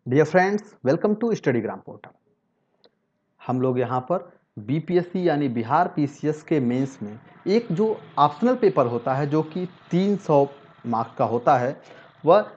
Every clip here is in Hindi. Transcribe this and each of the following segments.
Dear friends, welcome to Studygram portal. हम लोग यहाँ पर बीपीएससी यानी बिहार पीसीएस के मेंस में एक जो ऑप्शनल पेपर होता है जो कि 300 मार्क्स का होता है, वह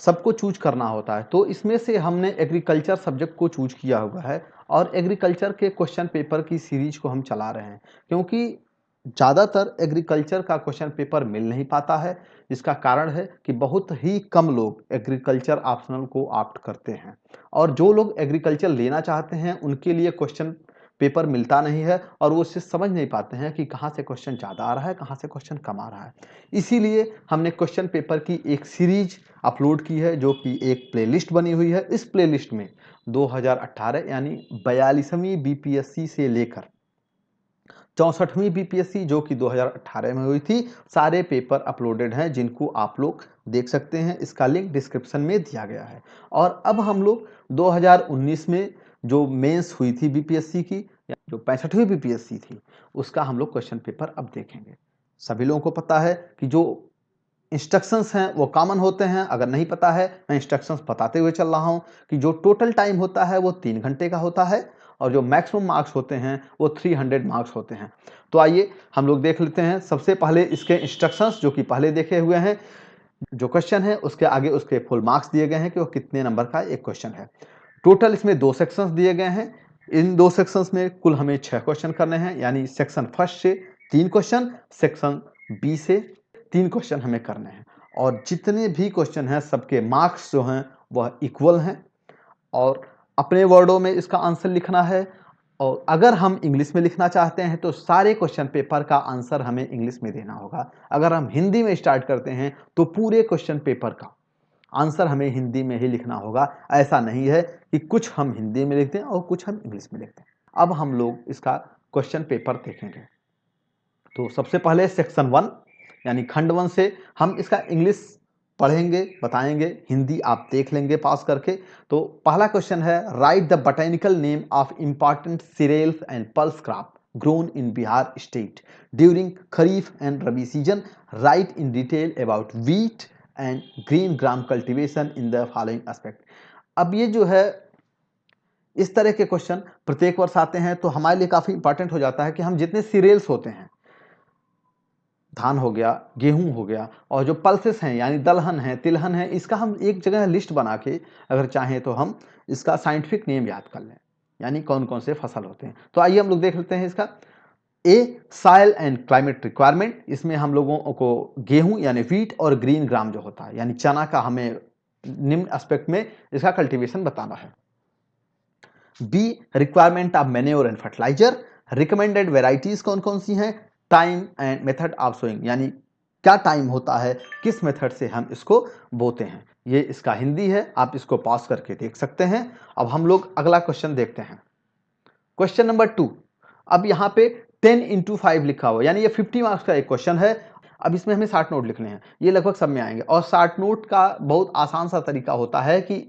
सबको चूज करना होता है। तो इसमें से हमने एग्रीकल्चर सब्जेक्ट को चूज किया हुआ है और एग्रीकल्चर के क्वेश्चन पेपर की सीरीज को हम चला रहे हैं, क्योंकि ज़्यादातर एग्रीकल्चर का क्वेश्चन पेपर मिल नहीं पाता है। इसका कारण है कि बहुत ही कम लोग एग्रीकल्चर ऑप्शनल को ऑप्ट करते हैं और जो लोग एग्रीकल्चर लेना चाहते हैं उनके लिए क्वेश्चन पेपर मिलता नहीं है और वो उससे समझ नहीं पाते हैं कि कहाँ से क्वेश्चन ज़्यादा आ रहा है, कहाँ से क्वेश्चन कम आ रहा है। इसीलिए हमने क्वेश्चन पेपर की एक सीरीज अपलोड की है जो कि एक प्लेलिस्ट बनी हुई है। इस प्लेलिस्ट में 2018 यानी 42वीं बीपीएससी से लेकर 64वीं बीपीएससी जो कि 2018 में हुई थी, सारे पेपर अपलोडेड हैं जिनको आप लोग देख सकते हैं। इसका लिंक डिस्क्रिप्शन में दिया गया है। और अब हम लोग 2019 में जो मेंस हुई थी बीपीएससी की, या जो 65वीं बीपीएससी थी, उसका हम लोग क्वेश्चन पेपर अब देखेंगे। सभी लोगों को पता है कि जो इंस्ट्रक्शंस हैं वो कॉमन होते हैं। अगर नहीं पता है, मैं इंस्ट्रक्शंस बताते हुए चल रहा हूं कि जो टोटल टाइम होता है वो 3 घंटे का होता है और जो मैक्सिमम मार्क्स होते हैं वो 300 मार्क्स होते हैं। तो आइए हम लोग देख लेते हैं। सबसे पहले इसके इंस्ट्रक्शंस जो कि पहले देखे हुए हैं, जो क्वेश्चन है उसके आगे उसके फुल मार्क्स दिए गए हैं कि वो कितने नंबर का एक क्वेश्चन है। टोटल इसमें 2 सेक्शंस दिए गए हैं। इन 2 सेक्शंस में कुल हमें 6 क्वेश्चन करने हैं, यानी सेक्शन फर्स्ट से 3 क्वेश्चन, सेक्शन बी से 3 क्वेश्चन हमें करने हैं। और जितने भी क्वेश्चन हैं सबके मार्क्स जो हैं वह इक्वल हैं और अपने वर्डों में इसका आंसर लिखना है। और अगर हम इंग्लिश में लिखना चाहते हैं तो सारे क्वेश्चन पेपर का आंसर हमें इंग्लिश में देना होगा। अगर हम हिंदी में स्टार्ट करते हैं तो पूरे क्वेश्चन पेपर का आंसर हमें हिंदी में ही लिखना होगा। ऐसा नहीं है कि कुछ हम हिंदी में लिखते हैं और कुछ हम इंग्लिश में लिखते हैं। अब हम लोग इसका क्वेश्चन पेपर देखेंगे। तो सबसे पहले सेक्शन 1 यानी खंड 1 से हम इसका इंग्लिश पढ़ेंगे, बताएंगे। हिंदी आप देख लेंगे पास करके। तो पहला क्वेश्चन है, write the botanical name of important cereals and pulse crop grown in Bihar state during Kharif and Rabi season. Write in detail about wheat and green gram cultivation in the following aspect. अब ये जो है, इस तरह के क्वेश्चन प्रत्येक वर्ष आते हैं तो हमारे लिए काफ़ी इंपॉर्टेंट हो जाता है कि हम जितने सीरियल्स होते हैं, धान हो गया, गेहूं हो गया, और जो पल्सेस हैं यानी दलहन है, तिलहन है, इसका हम एक जगह लिस्ट बना के अगर चाहें तो हम इसका साइंटिफिक नेम याद कर लें, यानी कौन कौन से फसल होते हैं। तो आइए हम लोग देख लेते हैं इसका। ए, सॉइल एंड क्लाइमेट रिक्वायरमेंट। इसमें हम लोगों को गेहूं यानी व्हीट और ग्रीन ग्राम जो होता है यानी चना का हमें निम्न एस्पेक्ट में इसका कल्टीवेशन बताना है। B, requirement of manure and fertiliser. Recommended varieties कौन कौन सी हैं। Time and method of sowing, यानी क्या टाइम होता है, किस मेथड से हम इसको बोते हैं। ये इसका हिंदी है, आप इसको पॉज करके देख सकते हैं। अब हम लोग अगला क्वेश्चन देखते हैं। Question number 2। अब यहाँ पे 10x5 लिखा हुआ, यानी ये 50 मार्क्स का एक क्वेश्चन है। अब इसमें हमें 60 नोट लिखने हैं। ये लगभग सब में आएंगे और 60 नोट का बहुत आसान सा तरीका होता है कि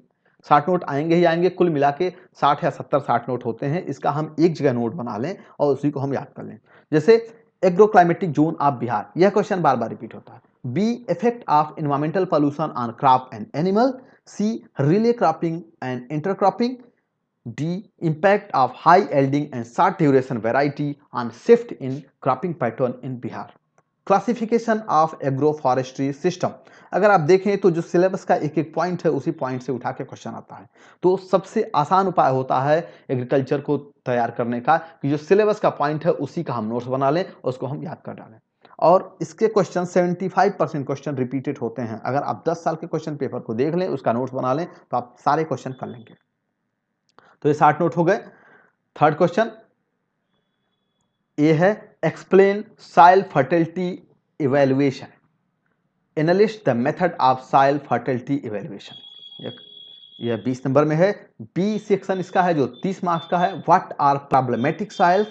60 नोट आएंगे ही आएंगे। कुल मिला के 60 या 70 60 नोट होते हैं। इसका हम एक जगह नोट बना लें और उसी को हम याद कर लें। जैसे एग्रोक्लाइमेटिक जोन ऑफ बिहार, यह क्वेश्चन बार बार रिपीट होता है। B, effect of environmental pollution on crop and animal. C, relay cropping and intercropping. D, impact of high yielding and short duration variety on shift in cropping pattern in Bihar. Classification of agroforestry system. अगर आप देखें तो जो सिलेबस का एक एक पॉइंट है उसी पॉइंट से उठा के क्वेश्चन आता है। तो सबसे आसान उपाय होता है एग्रीकल्चर को तैयार करने का कि जो सिलेबस का पॉइंट है उसी का हम नोट्स बना लें और उसको हम याद कर डालें। और इसके क्वेश्चन 75% क्वेश्चन रिपीटेड होते हैं। अगर आप 10 साल के क्वेश्चन पेपर को देख लें, उसका नोट्स बना लें, तो आप सारे क्वेश्चन कर लेंगे। तो ये 60 नोट हो गए। थर्ड क्वेश्चन ये है, explain soil fertility evaluation. Analyst the method of soil fertility evaluation. यह 20 नंबर में है। बी सेक्शन इसका है जो 30 मार्क्स का है। What are problematic soils,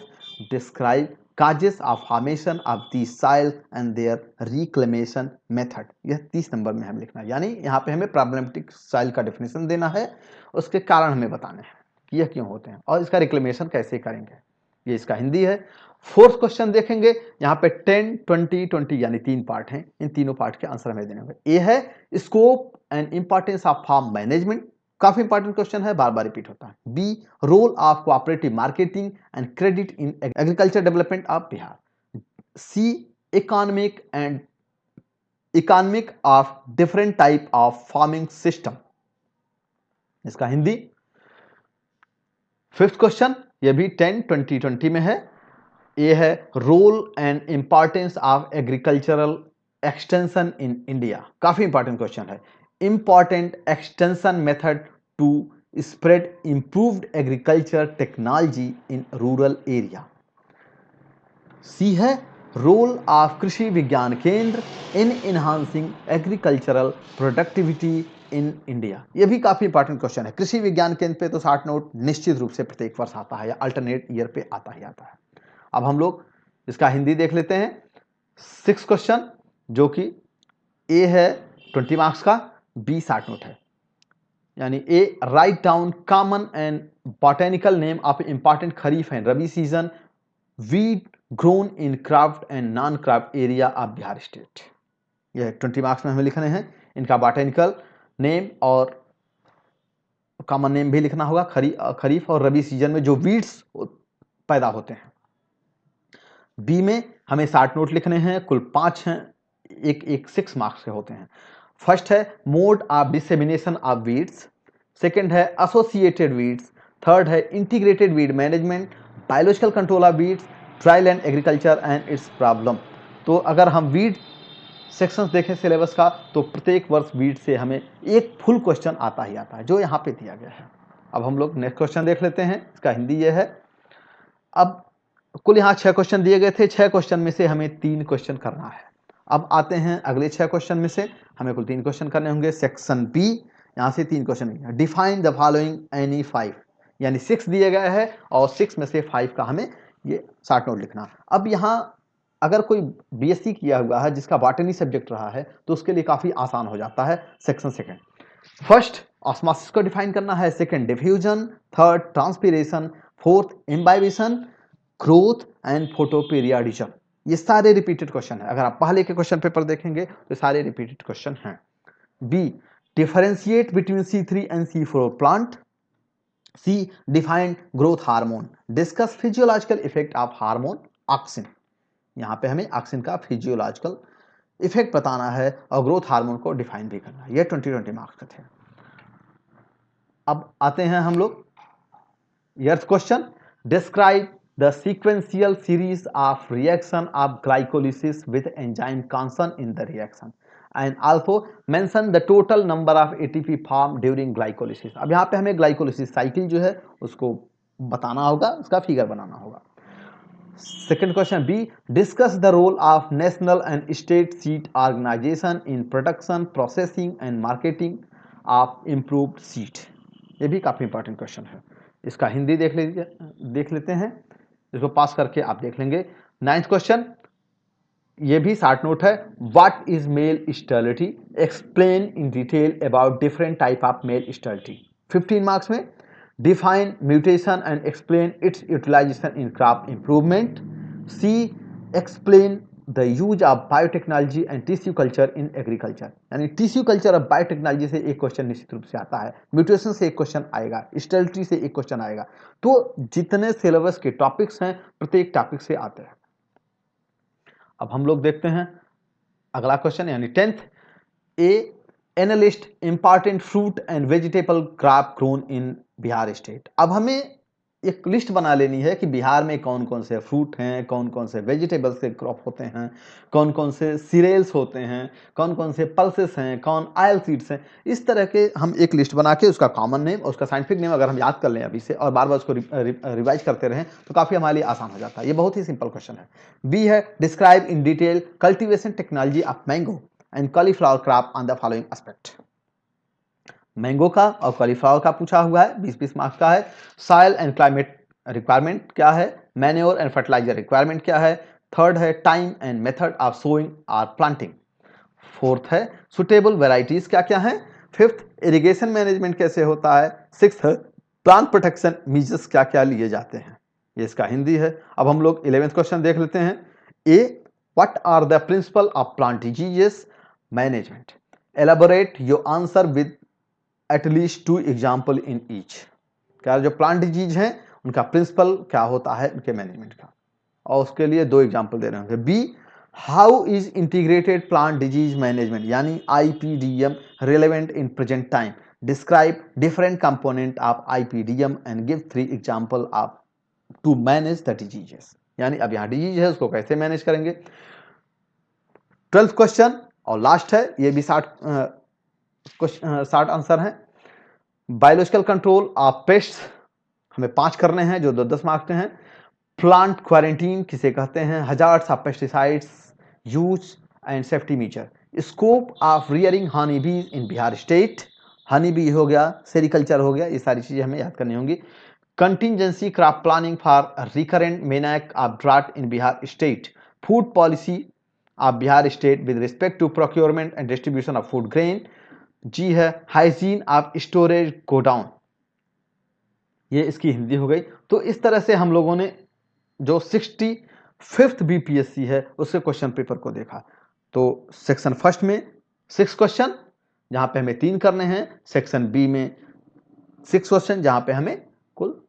describe causes of formation of the soil and their reclamation method. यह 30 नंबर में हमें लिखना है, यानी यहाँ पे हमें प्रॉब्लमेटिक सॉइल का डेफिनेशन देना है, उसके कारण हमें बताने हैं कि यह क्यों होते हैं और इसका रिक्लेमेशन कैसे करेंगे। ये इसका हिंदी है। फोर्थ क्वेश्चन देखेंगे। यहाँ पे 10, 20, 20 यानी 3 पार्ट हैं। इन तीनों पार्ट के आंसर हमें देने होंगे। ए है, scope and importance of farm management काफी इंपॉर्टेंट क्वेश्चन है, बार बार रिपीट होता है। B, role of cooperative marketing and credit in agriculture development of Bihar. C, economic of different type of farming system, इसका हिंदी। फिफ्थ क्वेश्चन, ये भी 10-20-20 में है, ये है role and importance of agricultural extension in India. काफी इंपॉर्टेंट क्वेश्चन है। Important extension method to spread improved agriculture technology in rural area. C है role of Krishi Vigyan Kendra in enhancing agricultural productivity in India. यह भी काफी इंपॉर्टेंट क्वेश्चन है। कृषि विज्ञान केंद्र पे तो 60 नोट निश्चित रूप से प्रत्येक वर्ष आता है या अल्टरनेट ईयर पे आता ही आता है। अब हम लोग इसका हिंदी देख लेते हैं। 6 क्वेश्चन, जो कि ए है 20 मार्क्स का, बी 60 नोट है। यानी A, write down common and botanical name of important kharif and rabi season wheat grown in crop and non crop area of Bihar state. यह 20 मार्क्स में हमें लिखने हैं। इनका बॉटेनिकल नेम और कॉमन नेम भी लिखना होगा। खरीफ और रबी सीजन में जो वीड्स पैदा होते हैं। बी में हमें 60 नोट लिखने हैं, कुल 5 हैं, एक 6 मार्क्स के होते हैं। फर्स्ट है mode of dissemination of weeds, second है एसोसिएटेड वीड्स, थर्ड है integrated weed management, biological control of weeds, dry land agriculture and it's problem. तो अगर हम वीड सेक्शंस देखें सिलेबस का, तो प्रत्येक वर्ष वीड से हमें एक फुल क्वेश्चन आता ही आता है, जो यहाँ पे दिया गया है। अब हम लोग नेक्स्ट क्वेश्चन देख लेते हैं। इसका हिंदी ये है। अब कुल यहाँ 6 क्वेश्चन दिए गए थे। 6 क्वेश्चन में से हमें 3 क्वेश्चन करना है। अब आते हैं अगले 6 क्वेश्चन में से हमें कुल 3 क्वेश्चन करने होंगे। सेक्शन बी, यहाँ से 3 क्वेश्चन है। डिफाइन द फॉलोइंग एनी 5, यानी 6 दिए गए हैं और 6 में से 5 का हमें ये 60 नोट लिखना। अब यहाँ अगर कोई बीएससी किया हुआ है जिसका बॉटनी सब्जेक्ट रहा है, तो उसके लिए काफी आसान हो जाता है। सेक्शन सेकंड, फर्स्ट ऑस्मोसिस को डिफाइन करना है, second diffusion, third transpiration, fourth imbibition, growth and photoperiodism. ये सारे रिपीटेड क्वेश्चन है। अगर आप पहले के क्वेश्चन पेपर देखेंगे तो सारे रिपीटेड क्वेश्चन हैं। B, differentiate between C3 and C4 plant. C, define growth hormone, discuss physiological effect of hormone auxin. यहां पे हमें ऑक्सिन का फिजियोलॉजिकल इफेक्ट बताना है और ग्रोथ हार्मोन को डिफाइन भी करना है। ये 20 मार्क्स के थे। अब आते हैं हम लोग यर्थ question. Describe the sequential series of reaction of glycolysis with enzyme concerned in the reaction and also mention the total number of ATP form during glycolysis. अब यहाँ पे हमें ग्लाइकोलिसिस साइकिल जो है उसको बताना होगा, उसका फिगर बनाना होगा। Second question B, discuss the role of national and state seed organisation in production, processing and marketing of improved seed. ये भी काफी इंपॉर्टेंट क्वेश्चन है। इसका हिंदी देख लेते हैं। इसको पास करके आप देख लेंगे। 9th क्वेश्चन, ये भी 60 नोट है। What is male sterility, explain in detail about different type of male sterility. 15 marks में। Define mutation and explain its utilisation in crop improvement. C, explain the use of biotechnology and tissue culture in agriculture. यानी टिश्यू कल्चर और बायोटेक्नोलॉजी से एक क्वेश्चन निश्चित रूप से आता है, म्यूटेशन से एक क्वेश्चन आएगा, स्टेरिलिटी से एक क्वेश्चन आएगा। तो जितने सिलेबस के टॉपिक्स हैं प्रत्येक टॉपिक से आते हैं। अब हम लोग देखते हैं अगला क्वेश्चन, यानी 10th। A, analyst important fruit and vegetable crop grown in Bihar state. अब हमें एक लिस्ट बना लेनी है कि बिहार में कौन कौन से फ्रूट हैं, कौन कौन से वेजिटेबल्स के क्रॉप होते हैं, कौन कौन से सीरियल्स होते हैं, कौन कौन से पल्सेस हैं, कौन ऑयल सीड्स हैं। इस तरह के हम एक लिस्ट बना के उसका कॉमन नेम और उसका साइंटिफिक नेम अगर हम याद कर लें अभी से और बार बार उसको रिवाइज करते रहें तो काफ़ी हमारे लिए आसान हो जाता है। ये बहुत ही सिंपल क्वेश्चन है। बी है, describe in detail cultivation technology of mango and cauliflower crop on the following aspect. Mango का और कॉलीफ्लावर का पूछा हुआ है, 20-20 मार्क्स का है। सॉइल एंड क्लाइमेट रिक्वायरमेंट क्या है, मैन्योर एंड फर्टिलाइजर रिक्वायरमेंट क्या है। थर्ड है time and method of sowing और प्लांटिंग। फोर्थ है सुटेबल वेराइटीज क्या क्या है। फिफ्थ, इरिगेशन मैनेजमेंट कैसे होता है। सिक्स्थ है प्लांट प्रोटेक्शन मीजर्स क्या क्या लिए जाते हैं। ये इसका हिंदी है। अब हम लोग 11th क्वेश्चन देख लेते हैं। A, what are the principle of plant diseases management. Elaborate your answer with at least 2 example in each. क्या जो प्लांट डिजीज हैं उनका प्रिंसिपल क्या होता है उनके मैनेजमेंट का, और उसके लिए 2 एग्जाम्पल दे रहे होंगे। B, how is integrated plant disease management यानी IPDM relevant in present time, describe different component of IPDM and give 3 example of to manage the diseases. यानी अब यहाँ डिजीज है उसको कैसे मैनेज करेंगे। 12th क्वेश्चन और लास्ट है, ये भी 60 आंसर है। बायोलॉजिकल कंट्रोल ऑफ पेस्ट्स हमें 5 करने हैं जो 10 मार्क्स के हैं। प्लांट क्वारंटीन किसे कहते हैं, hazards of pesticides use and safety major, scope of rearing Honey बीज इन बिहार स्टेट, हनी बी हो गया, सेरिकल्चर हो गया, ये सारी चीजें हमें याद करनी होंगी। Contingency crop planning for recurrent menace of drought in Bihar state, food policy of Bihar state with respect to procurement and distribution of food grain. G है हाइजीन ऑफ स्टोरेज गोडाउन, ये इसकी हिंदी हो गई। तो इस तरह से हम लोगों ने जो 65th BPSC है उसके क्वेश्चन पेपर को देखा। तो सेक्शन फर्स्ट में 6 क्वेश्चन जहां पे हमें 3 करने हैं, सेक्शन बी में 6 क्वेश्चन जहां पे हमें कुल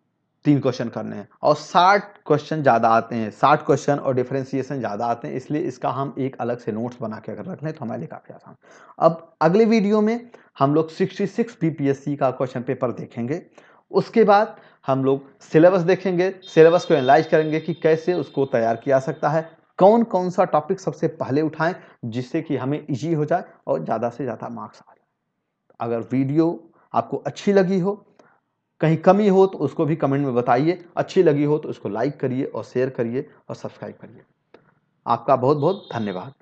3 क्वेश्चन करने हैं, और 60 क्वेश्चन ज्यादा आते हैं, 60 क्वेश्चन और डिफरेंशिएशन ज्यादा आते हैं, इसलिए इसका हम एक अलग से नोट्स बना के अगर रख लें तो हमारे लिए काफी आसान। अब अगले वीडियो में हम लोग 66 BPSC का क्वेश्चन पेपर देखेंगे। उसके बाद हम लोग सिलेबस देखेंगे, सिलेबस को एनालाइज करेंगे कि कैसे उसको तैयार किया सकता है, कौन कौन सा टॉपिक सबसे पहले उठाएं जिससे कि हमें इजी हो जाए और ज़्यादा से ज़्यादा मार्क्स आ जाए। अगर वीडियो आपको अच्छी लगी हो, कहीं कमी हो तो उसको भी कमेंट में बताइए, अच्छी लगी हो तो उसको लाइक करिए और शेयर करिए और सब्सक्राइब करिए। आपका बहुत बहुत धन्यवाद।